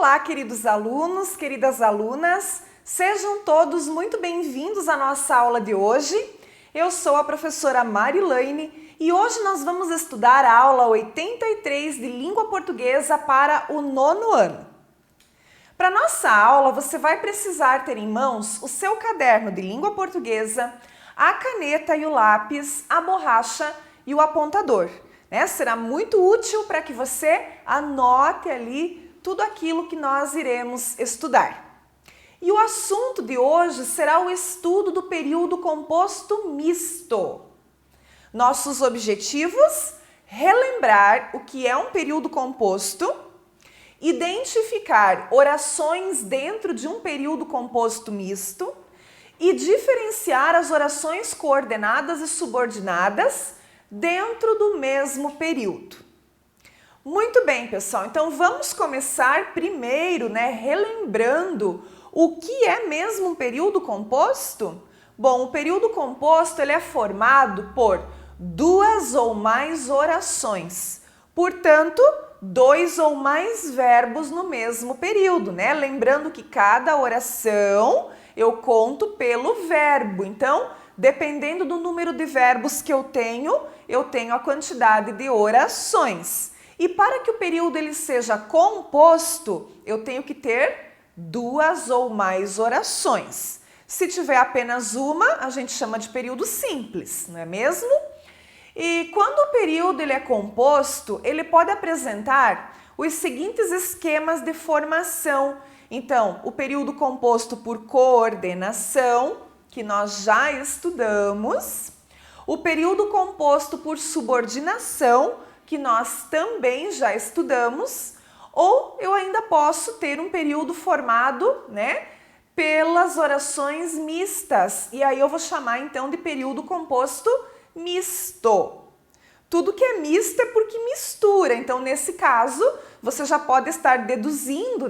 Olá, queridos alunos, queridas alunas, sejam todos muito bem-vindos à nossa aula de hoje. Eu sou a professora Marilaine e hoje nós vamos estudar a aula 83 de Língua Portuguesa para o 9º ano. Para nossa aula, você vai precisar ter em mãos o seu caderno de Língua Portuguesa, a caneta e o lápis, a borracha e o apontador. Será muito útil para que você anote ali tudo aquilo que nós iremos estudar. E o assunto de hoje será o estudo do período composto misto. Nossos objetivos: relembrar o que é um período composto, identificar orações dentro de um período composto misto e diferenciar as orações coordenadas e subordinadas dentro do mesmo período. Muito bem, pessoal, então vamos começar primeiro, relembrando o que é mesmo um período composto? Bom, o período composto ele é formado por duas ou mais orações, portanto, dois ou mais verbos no mesmo período, Lembrando que cada oração eu conto pelo verbo, então, dependendo do número de verbos que eu tenho a quantidade de orações. E para que o período ele seja composto, eu tenho que ter duas ou mais orações. Se tiver apenas uma, a gente chama de período simples, não é mesmo? E quando o período ele é composto, ele pode apresentar os seguintes esquemas de formação. Então, o período composto por coordenação, que nós já estudamos, o período composto por subordinação, que nós também já estudamos, ou eu ainda posso ter um período formado, pelas orações mistas, e aí eu vou chamar então de período composto misto. Tudo que é misto é porque mistura, então nesse caso você já pode estar deduzindo,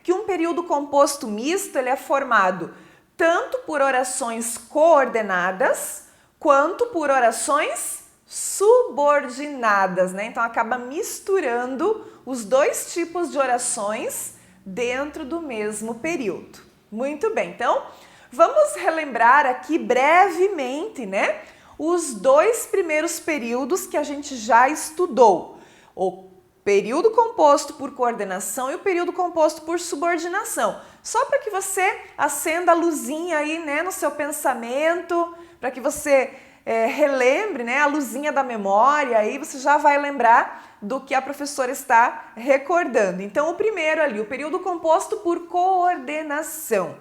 que um período composto misto ele é formado tanto por orações coordenadas quanto por orações subordinadas, Então acaba misturando os dois tipos de orações dentro do mesmo período. Muito bem, então vamos relembrar aqui brevemente, os dois primeiros períodos que a gente já estudou. O período composto por coordenação e o período composto por subordinação. Só para que você acenda a luzinha aí, no seu pensamento, para que você relembre, a luzinha da memória, aí você já vai lembrar do que a professora está recordando. Então, o primeiro ali, o período composto por coordenação,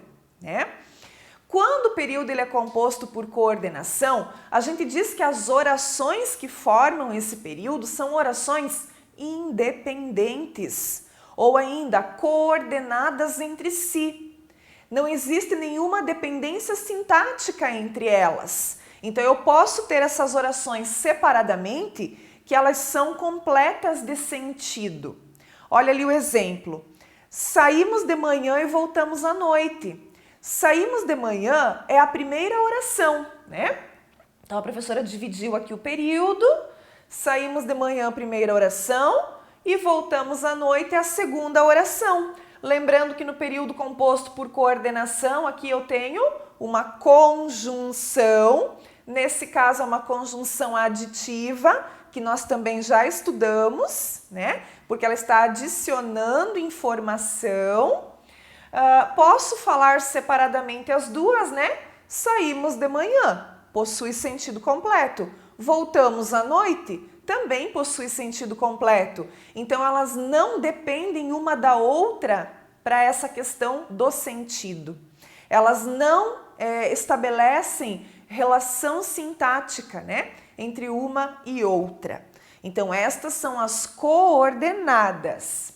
Quando o período ele é composto por coordenação, a gente diz que as orações que formam esse período são orações independentes ou ainda coordenadas entre si. Não existe nenhuma dependência sintática entre elas. Então, eu posso ter essas orações separadamente, que elas são completas de sentido. Olha ali o exemplo. Saímos de manhã e voltamos à noite. Saímos de manhã é a primeira oração, Então, a professora dividiu aqui o período. Saímos de manhã, a primeira oração, e voltamos à noite, a segunda oração. Lembrando que no período composto por coordenação, aqui eu tenho uma conjunção. Nesse caso, é uma conjunção aditiva, que nós também já estudamos, Porque ela está adicionando informação. Posso falar separadamente as duas, Saímos de manhã, possui sentido completo. Voltamos à noite, também possui sentido completo. Então, elas não dependem uma da outra para essa questão do sentido. Elas não estabelecem relação sintática, entre uma e outra. Então, estas são as coordenadas.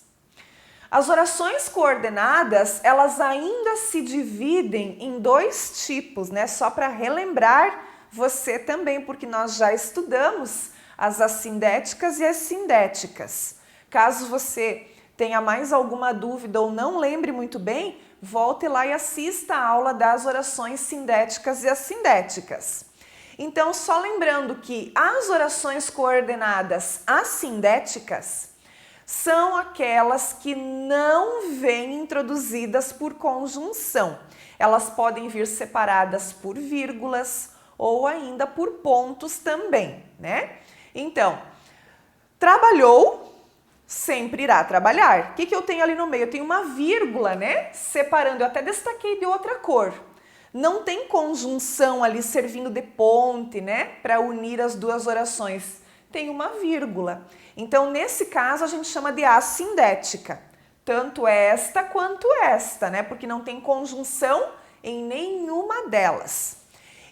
As orações coordenadas, elas ainda se dividem em dois tipos, Só para relembrar você também, porque nós já estudamos as assindéticas e as sindéticas. Caso você tenha mais alguma dúvida ou não lembre muito bem, volte lá e assista a aula das orações sindéticas e assindéticas. Então, só lembrando que as orações coordenadas assindéticas são aquelas que não vêm introduzidas por conjunção. Elas podem vir separadas por vírgulas ou ainda por pontos também, né? Então, trabalhou, sempre irá trabalhar. O que eu tenho ali no meio? Eu tenho uma vírgula, né? Separando, eu até destaquei de outra cor. Não tem conjunção ali servindo de ponte, né? Para unir as duas orações. Tem uma vírgula. Então, nesse caso, a gente chama de assindética. Tanto esta quanto esta, né? Porque não tem conjunção em nenhuma delas.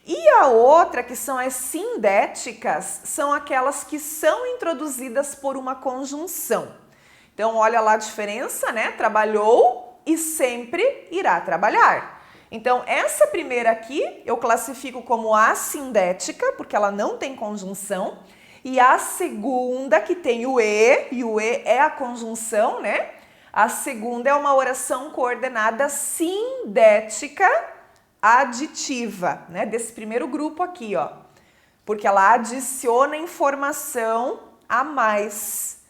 E a outra, que são as sindéticas, são aquelas que são introduzidas por uma conjunção. Então, olha lá a diferença, né? Trabalhou e sempre irá trabalhar. Então, essa primeira aqui eu classifico como assindética, porque ela não tem conjunção. E a segunda, que tem o E é a conjunção, né? A segunda é uma oração coordenada sindética aditiva, né? Desse primeiro grupo aqui, ó. Porque ela adiciona informação a mais,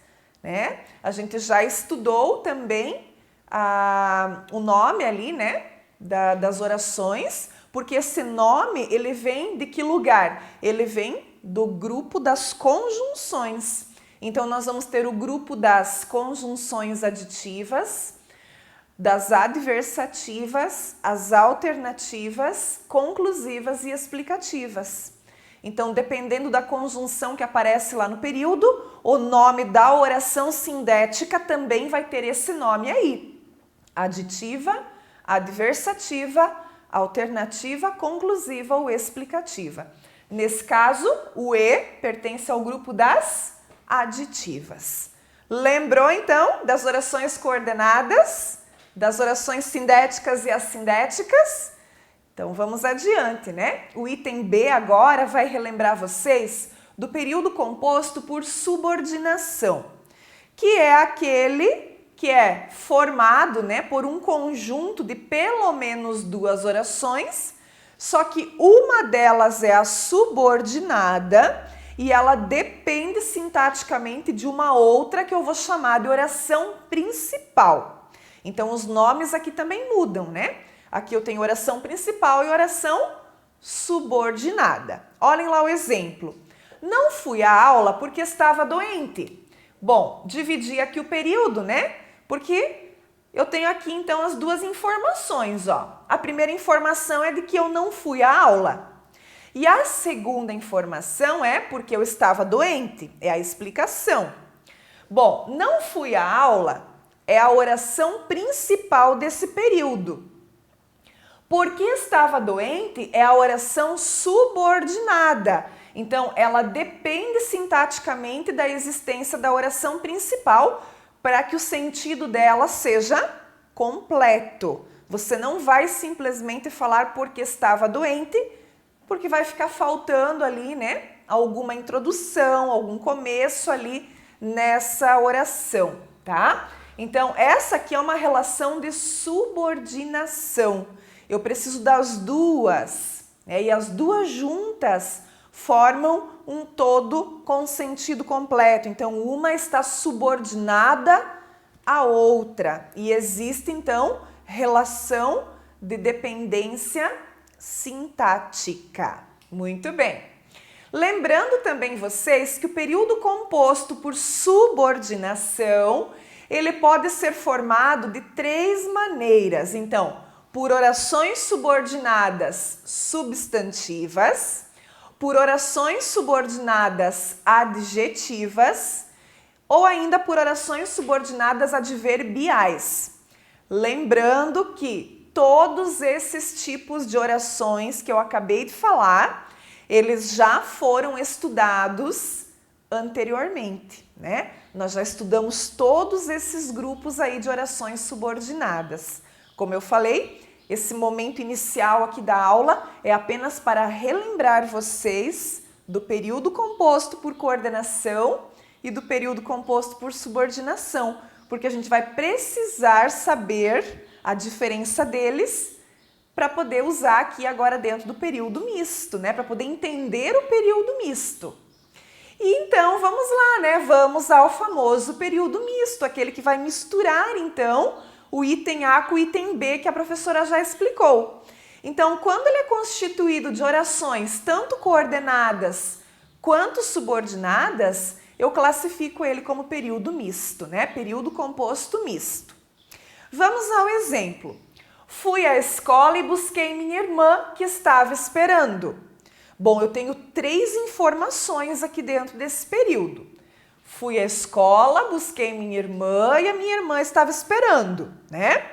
né? A gente já estudou também o nome ali, né? Das orações, porque esse nome, ele vem de que lugar? Ele vem do grupo das conjunções. Então, nós vamos ter o grupo das conjunções aditivas, das adversativas, as alternativas, conclusivas e explicativas. Então, dependendo da conjunção que aparece lá no período, o nome da oração sindética também vai ter esse nome aí. Aditiva, adversativa, alternativa, conclusiva ou explicativa. Nesse caso, o E pertence ao grupo das aditivas. Lembrou, então, das orações coordenadas, das orações sindéticas e assindéticas? Então, vamos adiante, né? O item B agora vai relembrar vocês do período composto por subordinação, que é aquele que é formado, né, por um conjunto de pelo menos duas orações, só que uma delas é a subordinada e ela depende sintaticamente de uma outra que eu vou chamar de oração principal. Então, os nomes aqui também mudam, né? Aqui eu tenho oração principal e oração subordinada. Olhem lá o exemplo. Não fui à aula porque estava doente. Bom, dividi aqui o período, né? Porque eu tenho aqui, então, as duas informações, ó. A primeira informação é de que eu não fui à aula. E a segunda informação é porque eu estava doente, é a explicação. Bom, não fui à aula é a oração principal desse período. Porque estava doente é a oração subordinada. Então, ela depende sintaticamente da existência da oração principal para que o sentido dela seja completo. Você não vai simplesmente falar porque estava doente, porque vai ficar faltando ali, né, alguma introdução, algum começo ali nessa oração, tá? Então, essa aqui é uma relação de subordinação. Eu preciso das duas, né? E as duas juntas formam um todo com sentido completo. Então, uma está subordinada à outra e existe, então, relação de dependência sintática. Muito bem. Lembrando também vocês que o período composto por subordinação, ele pode ser formado de três maneiras. Então, por orações subordinadas substantivas, por orações subordinadas adjetivas ou ainda por orações subordinadas adverbiais. Lembrando que todos esses tipos de orações que eu acabei de falar, eles já foram estudados anteriormente, né? Nós já estudamos todos esses grupos aí de orações subordinadas. Como eu falei, esse momento inicial aqui da aula é apenas para relembrar vocês do período composto por coordenação e do período composto por subordinação, porque a gente vai precisar saber a diferença deles para poder usar aqui agora dentro do período misto, né? Para poder entender o período misto. E E então vamos lá, né? Vamos ao famoso período misto, aquele que vai misturar então o item A com o item B que a professora já explicou. Então, quando ele é constituído de orações tanto coordenadas quanto subordinadas, eu classifico ele como período misto, né? Período composto misto. Vamos ao exemplo. Fui à escola e busquei minha irmã que estava esperando. Bom, eu tenho 3 informações aqui dentro desse período. Fui à escola, busquei minha irmã e a minha irmã estava esperando, né?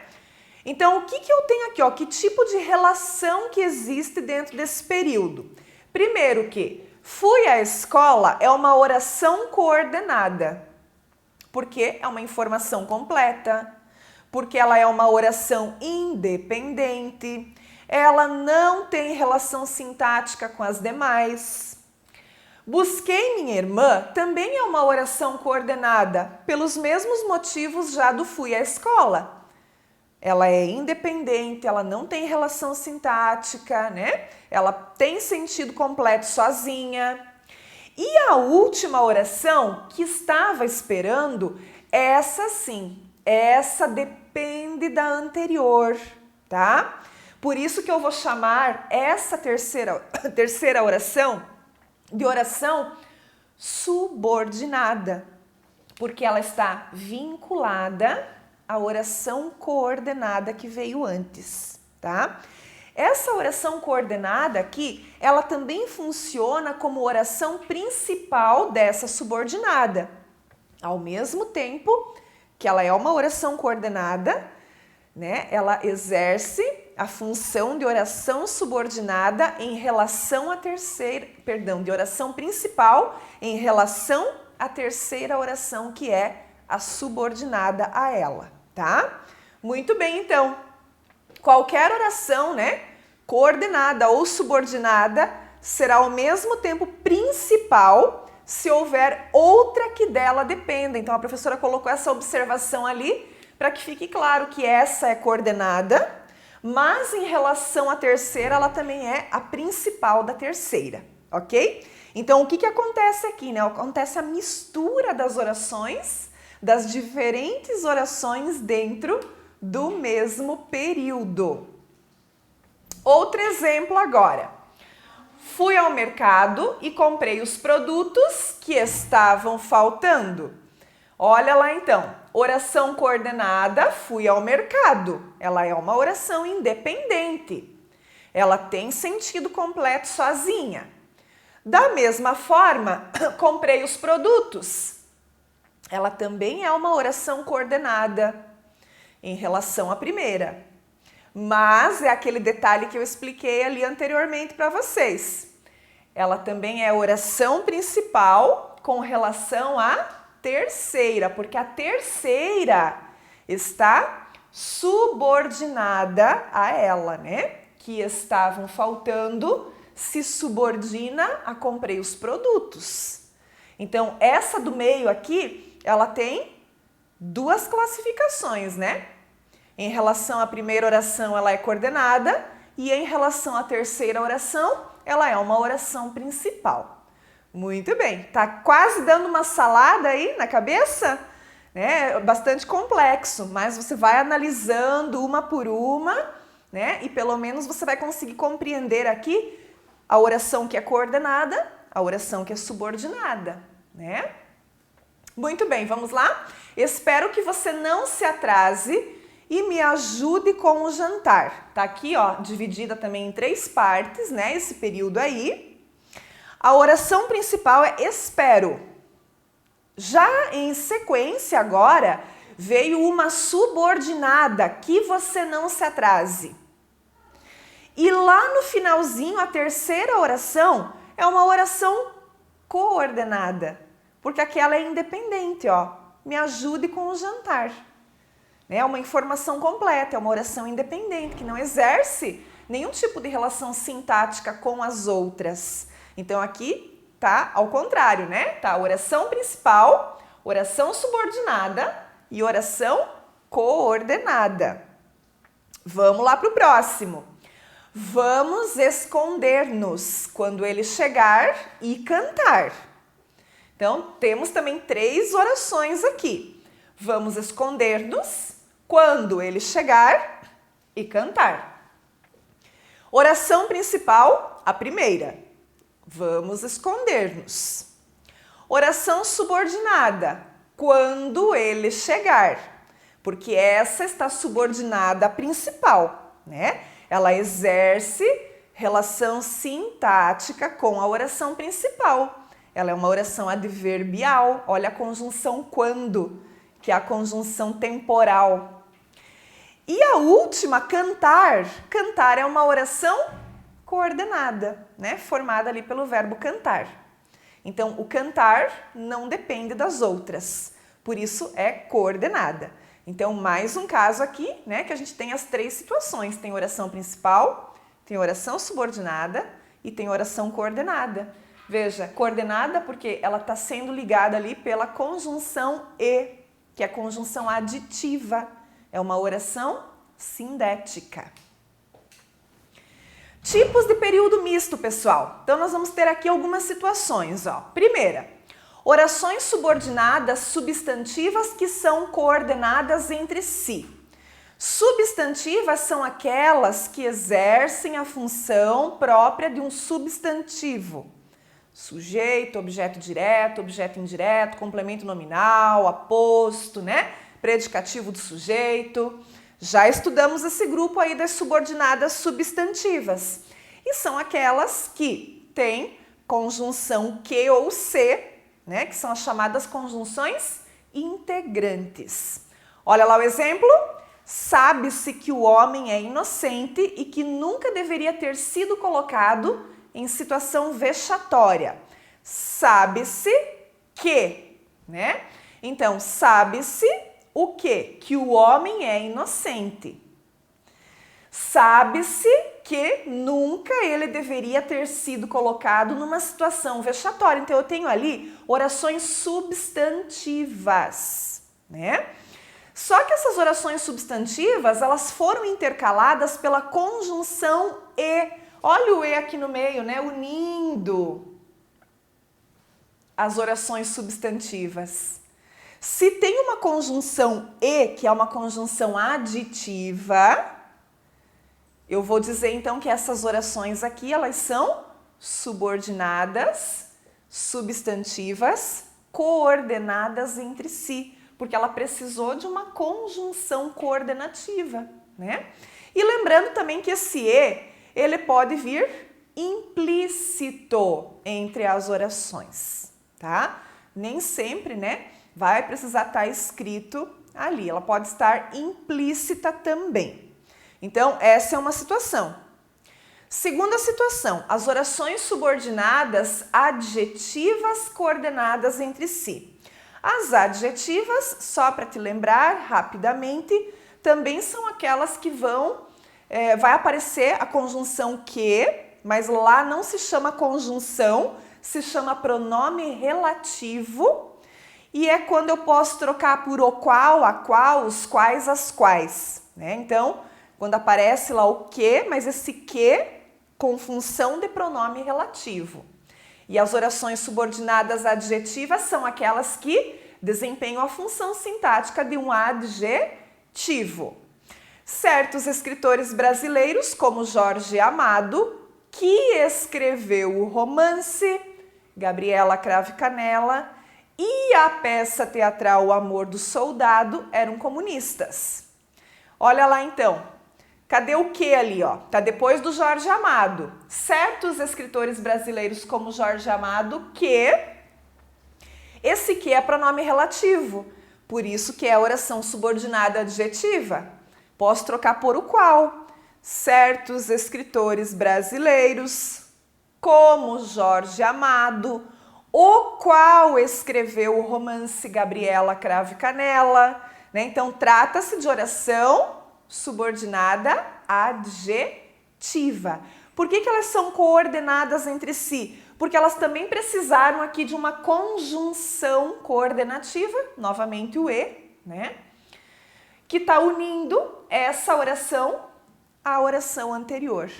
Então, o que eu tenho aqui? Ó? Que tipo de relação que existe dentro desse período? Primeiro que fui à escola é uma oração coordenada, porque é uma informação completa, porque ela é uma oração independente, ela não tem relação sintática com as demais. Busquei minha irmã também é uma oração coordenada, pelos mesmos motivos já do fui à escola. Ela é independente, ela não tem relação sintática, né? Ela tem sentido completo sozinha. E a última oração que estava esperando, essa sim, essa depende da anterior, tá? Por isso que eu vou chamar essa terceira oração de oração subordinada, porque ela está vinculada à oração coordenada que veio antes, tá? Essa oração coordenada aqui, ela também funciona como oração principal dessa subordinada. Ao mesmo tempo que ela é uma oração coordenada, né? Ela exerce a função de oração subordinada em relação à de oração principal em relação à terceira oração que é a subordinada a ela, tá? Muito bem, então. Qualquer oração, né, coordenada ou subordinada será ao mesmo tempo principal se houver outra que dela dependa. Então a professora colocou essa observação ali para que fique claro que essa é coordenada, mas em relação à terceira, ela também é a principal da terceira, ok? Então, o que acontece aqui, né? Acontece a mistura das orações, das diferentes orações dentro do mesmo período. Outro exemplo agora. Fui ao mercado e comprei os produtos que estavam faltando. Olha lá então. Oração coordenada, fui ao mercado. Ela é uma oração independente. Ela tem sentido completo sozinha. Da mesma forma, comprei os produtos. Ela também é uma oração coordenada em relação à primeira. Mas é aquele detalhe que eu expliquei ali anteriormente para vocês. Ela também é oração principal com relação à terceira, porque a terceira está subordinada a ela, né? Que estavam faltando, se subordina a comprei os produtos. Então, essa do meio aqui, ela tem 2 classificações, né? Em relação à primeira oração, ela é coordenada e em relação à terceira oração, ela é uma oração principal. Muito bem, tá quase dando uma salada aí na cabeça, né? Bastante complexo, mas você vai analisando uma por uma, né? E pelo menos você vai conseguir compreender aqui a oração que é coordenada, a oração que é subordinada, né? Muito bem, vamos lá? Espero que você não se atrase e me ajude com o jantar. Tá aqui, ó, dividida também em 3 partes, né? Esse período aí. A oração principal é espero. Já em sequência agora, veio uma subordinada, que você não se atrase. E lá no finalzinho, a terceira oração é uma oração coordenada, porque aquela é independente, ó. Me ajude com o jantar. É uma informação completa, é uma oração independente, que não exerce nenhum tipo de relação sintática com as outras. Então aqui tá ao contrário, né? Tá oração principal, oração subordinada e oração coordenada. Vamos lá para o próximo. Vamos esconder-nos quando ele chegar e cantar. Então, temos também 3 orações aqui. Vamos esconder-nos quando ele chegar e cantar. Oração principal, a primeira. Vamos esconder-nos. Oração subordinada, quando ele chegar, porque essa está subordinada à principal, né? Ela exerce relação sintática com a oração principal. Ela é uma oração adverbial. Olha a conjunção quando, que é a conjunção temporal. E a última, cantar. Cantar é uma oração coordenada, né? Formada ali pelo verbo cantar. Então, o cantar não depende das outras, por isso é coordenada. Então, mais um caso aqui, né, que a gente tem as 3 situações. Tem oração principal, tem oração subordinada e tem oração coordenada. Veja, coordenada porque ela está sendo ligada ali pela conjunção e, que é a conjunção aditiva. É uma oração sindética. Tipos de período misto, pessoal. Então, nós vamos ter aqui algumas situações. Primeira, orações subordinadas substantivas que são coordenadas entre si. Substantivas são aquelas que exercem a função própria de um substantivo. Sujeito, objeto direto, objeto indireto, complemento nominal, aposto, né? Predicativo do sujeito. Já estudamos esse grupo aí das subordinadas substantivas. E são aquelas que têm conjunção que ou se, né? Que são as chamadas conjunções integrantes. Olha lá o exemplo. Sabe-se que o homem é inocente e que nunca deveria ter sido colocado em situação vexatória. Sabe-se que, né? Então, sabe-se o quê? Que o homem é inocente. Sabe-se que nunca ele deveria ter sido colocado numa situação vexatória. Então, eu tenho ali orações substantivas, né? Só que essas orações substantivas, elas foram intercaladas pela conjunção e. Olha o e aqui no meio, né? Unindo as orações substantivas. Se tem uma conjunção e, que é uma conjunção aditiva, eu vou dizer então que essas orações aqui, elas são subordinadas, substantivas, coordenadas entre si, porque ela precisou de uma conjunção coordenativa, né? E lembrando também que esse e, ele pode vir implícito entre as orações, tá? Nem sempre, né? Vai precisar estar escrito ali, ela pode estar implícita também. Então, essa é uma situação. Segunda situação, as orações subordinadas adjetivas coordenadas entre si. As adjetivas, só para te lembrar rapidamente, também são aquelas que vai aparecer a conjunção que, mas lá não se chama conjunção, se chama pronome relativo. E é quando eu posso trocar por o qual, a qual, os quais, as quais, né? Então, quando aparece lá o que, mas esse que com função de pronome relativo. E as orações subordinadas adjetivas são aquelas que desempenham a função sintática de um adjetivo. Certos escritores brasileiros, como Jorge Amado, que escreveu o romance Gabriela Cravo e Canela e a peça teatral O Amor do Soldado, eram comunistas. Olha lá então, cadê o que ali, ó? Tá depois do Jorge Amado. Certos escritores brasileiros como Jorge Amado que... Esse que é pronome relativo, por isso que é oração subordinada adjetiva. Posso trocar por o qual. Certos escritores brasileiros como Jorge Amado, o qual escreveu o romance Gabriela Cravo e Canela, né? Então, trata-se de oração subordinada adjetiva. Por que elas são coordenadas entre si? Porque elas também precisaram aqui de uma conjunção coordenativa, novamente o e, né? Que está unindo essa oração à oração anterior,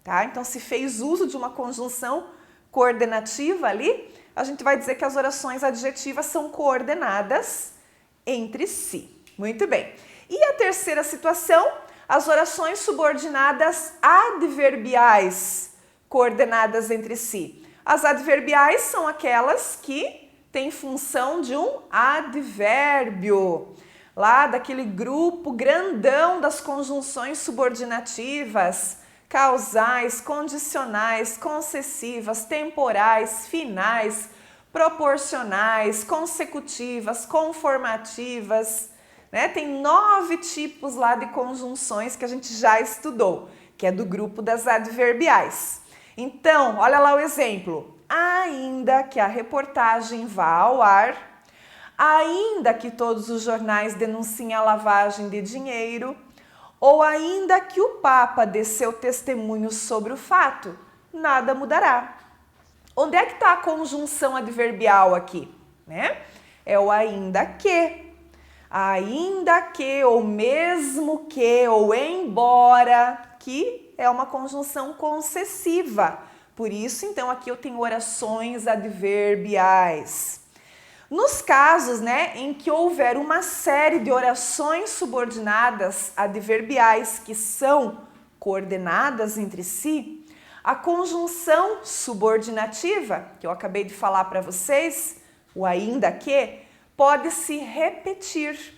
tá? Então, se fez uso de uma conjunção coordenativa ali a gente vai dizer que as orações adjetivas são coordenadas entre si. Muito bem. E a terceira situação, as orações subordinadas adverbiais coordenadas entre si. As adverbiais são aquelas que têm função de um advérbio, lá daquele grupo grandão das conjunções subordinativas, causais, condicionais, concessivas, temporais, finais, proporcionais, consecutivas, conformativas, né? Tem 9 tipos lá de conjunções que a gente já estudou, que é do grupo das adverbiais. Então, olha lá o exemplo. Ainda que a reportagem vá ao ar, ainda que todos os jornais denunciem a lavagem de dinheiro, ou ainda que o Papa dê seu testemunho sobre o fato, nada mudará. Onde é que está a conjunção adverbial aqui? Né? É o ainda que. Ainda que, ou mesmo que, ou embora, que é uma conjunção concessiva. Por isso, então, aqui eu tenho orações adverbiais. Nos casos, né, em que houver uma série de orações subordinadas adverbiais que são coordenadas entre si, a conjunção subordinativa, que eu acabei de falar para vocês, o ainda que, pode se repetir,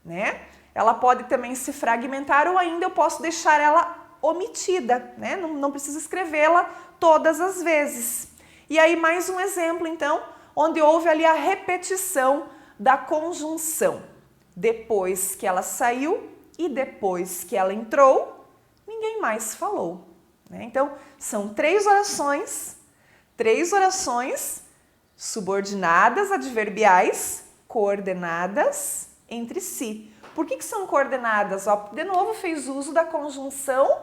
né? Ela pode também se fragmentar ou ainda eu posso deixar ela omitida, né? Não preciso escrevê-la todas as vezes. E aí mais um exemplo, então, onde houve ali a repetição da conjunção. Depois que ela saiu e depois que ela entrou, ninguém mais falou, né? Então, são 3 orações subordinadas adverbiais coordenadas entre si. Por que são coordenadas? Ó, de novo, fez uso da conjunção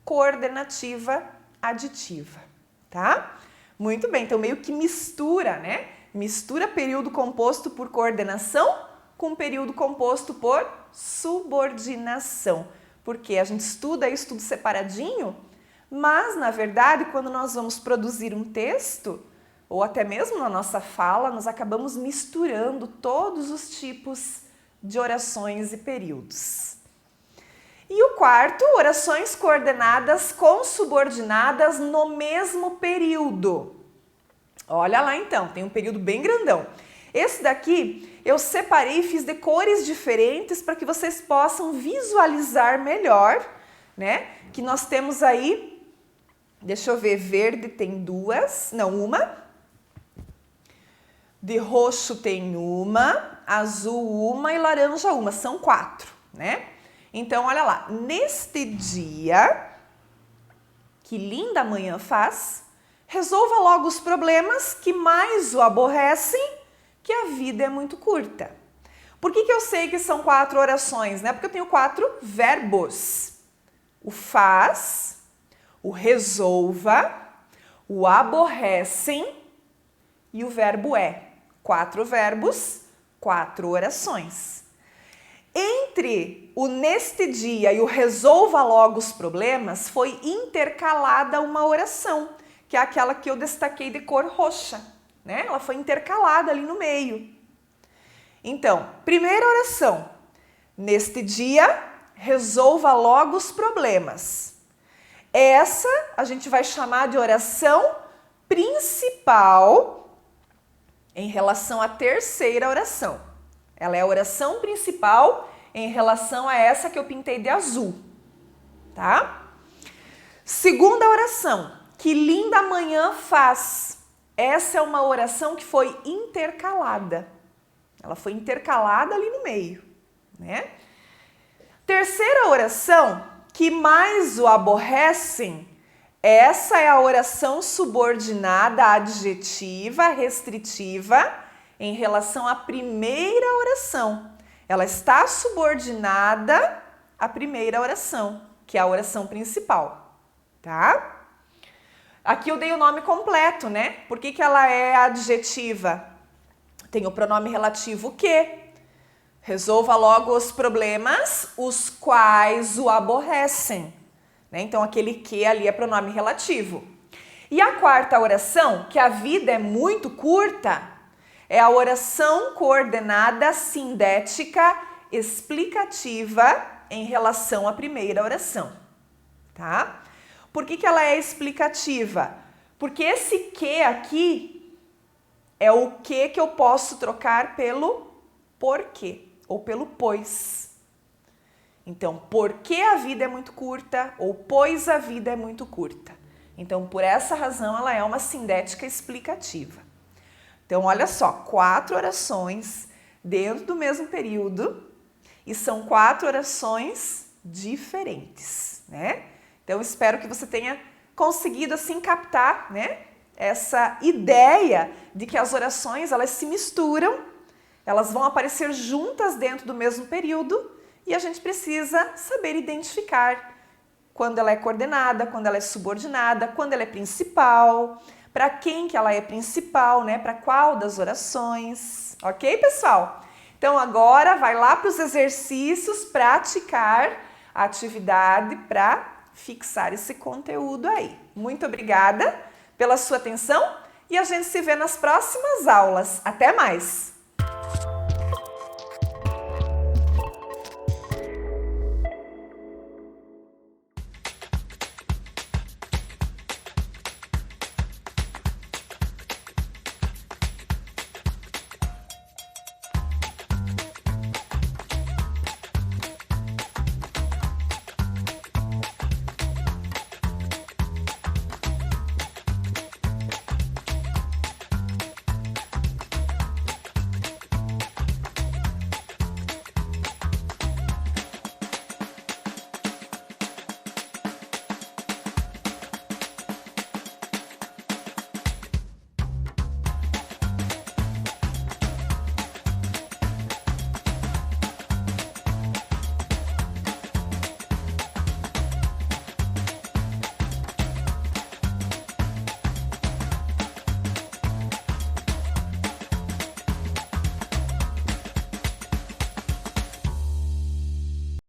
coordenativa aditiva, tá? Muito bem, então meio que mistura, né? Mistura período composto por coordenação com período composto por subordinação. Porque a gente estuda isso tudo separadinho, mas na verdade, quando nós vamos produzir um texto, ou até mesmo na nossa fala, nós acabamos misturando todos os tipos de orações e períodos. E o quarto, orações coordenadas com subordinadas no mesmo período. Olha lá então, tem um período bem grandão. Esse daqui eu separei e fiz de cores diferentes para que vocês possam visualizar melhor, né? Que nós temos aí, deixa eu ver, verde tem uma. De roxo tem uma, azul uma e laranja uma, são 4, né? Então, olha lá, neste dia, que linda manhã faz, resolva logo os problemas que mais o aborrecem, que a vida é muito curta. Por que eu sei que são 4 orações, né? Porque eu tenho 4 verbos. O faz, o resolva, o aborrecem e o verbo é. 4 verbos, 4 orações. Entre o neste dia e o resolva logo os problemas, foi intercalada uma oração, que é aquela que eu destaquei de cor roxa, né? Ela foi intercalada ali no meio. Então, primeira oração, neste dia, resolva logo os problemas. Essa a gente vai chamar de oração principal em relação à terceira oração. Ela é a oração principal em relação a essa que eu pintei de azul, tá? Segunda oração, que linda manhã faz. Essa é uma oração que foi intercalada. Ela foi intercalada ali no meio, né? Terceira oração, que mais o aborrecem. Essa é a oração subordinada adjetiva restritiva em relação à primeira oração. Ela está subordinada à primeira oração, que é a oração principal, tá? Aqui eu dei o nome completo, né? Por que ela é adjetiva? Tem o pronome relativo que. Resolva logo os problemas, os quais o aborrecem, né? Então, aquele que ali é pronome relativo. E a quarta oração, que a vida é muito curta, é a oração coordenada sindética explicativa em relação à primeira oração, tá? Por que ela é explicativa? Porque esse que aqui é o que eu posso trocar pelo porquê ou pelo pois. Então, porque a vida é muito curta ou pois a vida é muito curta. Então, por essa razão, ela é uma sindética explicativa. Então, olha só, 4 orações dentro do mesmo período e são 4 orações diferentes, né? Então, espero que você tenha conseguido, assim, captar, né, essa ideia de que as orações, elas se misturam, elas vão aparecer juntas dentro do mesmo período e a gente precisa saber identificar quando ela é coordenada, quando ela é subordinada, quando ela é principal, para quem que ela é principal, né? Para qual das orações, ok, pessoal? Então agora vai lá para os exercícios praticar a atividade para fixar esse conteúdo aí. Muito obrigada pela sua atenção e a gente se vê nas próximas aulas. Até mais!